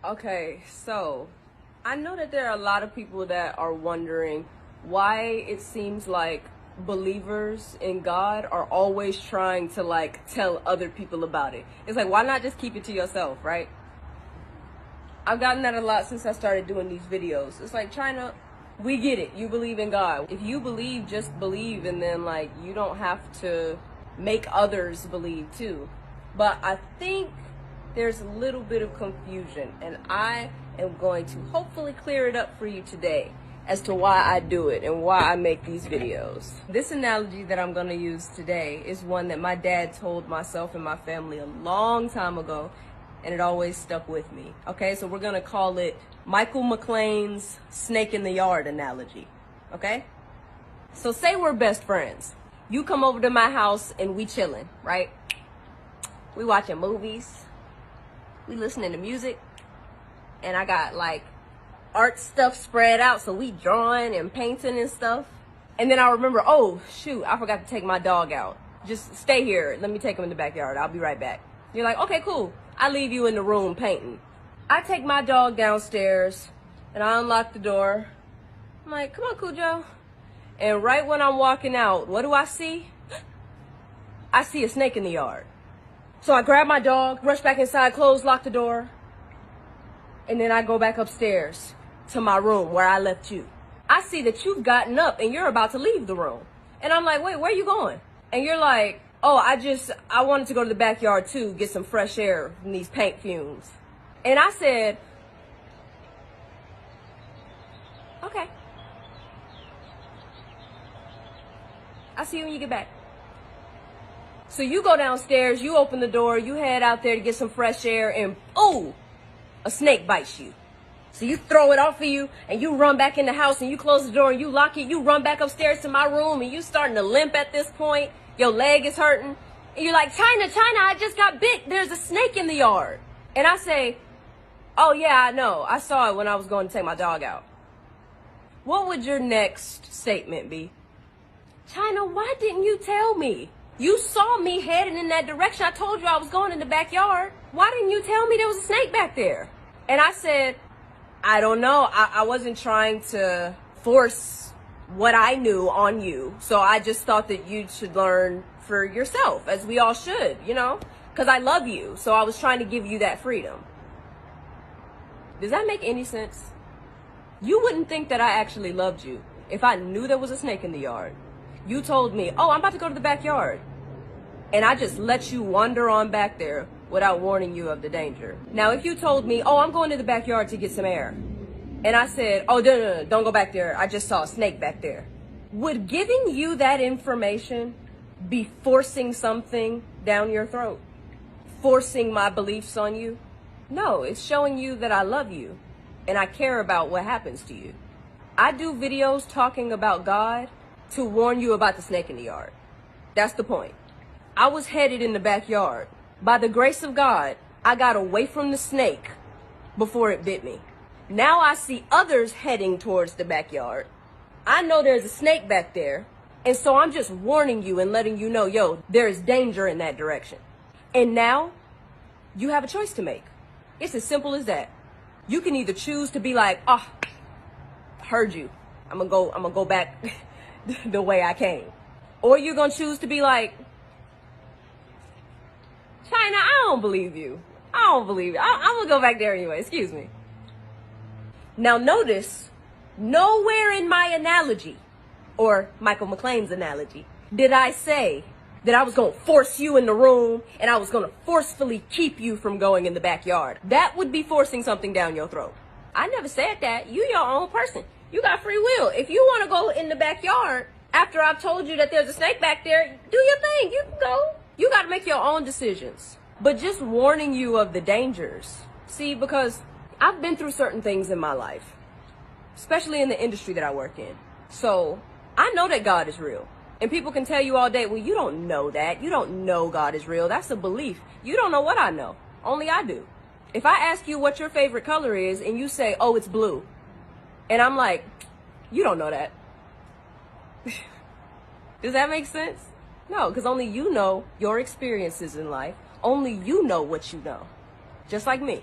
Okay, so I know that there are a lot of people that are wondering why it seems like believers in God are always trying to tell other people about it. It's like, why not just keep it to yourself, right? I've gotten that a lot since I started doing these videos. It's like, China, we get it. You believe in God. If you believe, just believe, and then you don't have to make others believe too. But I think there's a little bit of confusion, and I am going to hopefully clear it up for you today as to why I do it and why I make these videos. This analogy that I'm going to use today is one that my dad told myself and my family a long time ago, and it always stuck with me. Okay, so we're going to call it Michael McLean's snake in the yard analogy. Okay? So say we're best friends. You come over to my house and we chilling, right? We watching movies. We listening to music, and I got art stuff spread out, so we drawing and painting and stuff. And then I remember, oh shoot, I forgot to take my dog out. Just stay here, let me take him in the backyard, I'll be right back. You're like, okay, cool. I leave you in the room painting. I take my dog downstairs and I unlock the door. I'm like, come on, Cujo. And right when I'm walking out, what do I see? I see a snake in the yard. So I grab my dog, rush back inside, close, lock the door, and then I go back upstairs to my room where I left you. I see that you've gotten up and you're about to leave the room. And I'm like, wait, where are you going? And you're like, oh, I wanted to go to the backyard too, get some fresh air from these paint fumes. And I said, okay. I'll see you when you get back. So you go downstairs, you open the door, you head out there to get some fresh air, and oh, a snake bites you. So you throw it off of you, and you run back in the house, and you close the door, and you lock it, you run back upstairs to my room, and you starting to limp at this point. Your leg is hurting. And you're like, China, I just got bit. There's a snake in the yard. And I say, oh yeah, I know. I saw it when I was going to take my dog out. What would your next statement be? China, why didn't you tell me? You saw me heading in that direction. I told you I was going in the backyard. Why didn't you tell me there was a snake back there? And I said, I don't know. I wasn't trying to force what I knew on you. So I just thought that you should learn for yourself, as we all should, because I love you. So I was trying to give you that freedom. Does that make any sense? You wouldn't think that I actually loved you if I knew there was a snake in the yard. You told me, oh, I'm about to go to the backyard. And I just let you wander on back there without warning you of the danger. Now, if you told me, oh, I'm going to the backyard to get some air, and I said, oh, no, don't go back there, I just saw a snake back there, would giving you that information be forcing something down your throat? Forcing my beliefs on you? No, it's showing you that I love you and I care about what happens to you. I do videos talking about God to warn you about the snake in the yard. That's the point. I was headed in the backyard. By the grace of God, I got away from the snake before it bit me. Now I see others heading towards the backyard. I know there's a snake back there, and so I'm just warning you and letting you know, yo, there is danger in that direction. And now you have a choice to make. It's as simple as that. You can either choose to be like, oh, heard you. I'm gonna go back the way I came. Or you're gonna choose to be like, China, I don't believe you. I'm gonna go back there anyway, excuse me. Now notice, nowhere in my analogy, or Michael McLean's analogy, did I say that I was gonna force you in the room and I was gonna forcefully keep you from going in the backyard. That would be forcing something down your throat. I never said that. You your own person. You got free will. If you wanna go in the backyard after I've told you that there's a snake back there, do your thing, you can go. You got to make your own decisions, but just warning you of the dangers. See, because I've been through certain things in my life, especially in the industry that I work in. So I know that God is real, and people can tell you all day, well, you don't know that. You don't know God is real. That's a belief. You don't know what I know. Only I do. If I ask you what your favorite color is and you say, oh, it's blue, and I'm like, you don't know that. Does that make sense? No, because only you know your experiences in life. Only you know what you know. Just like me.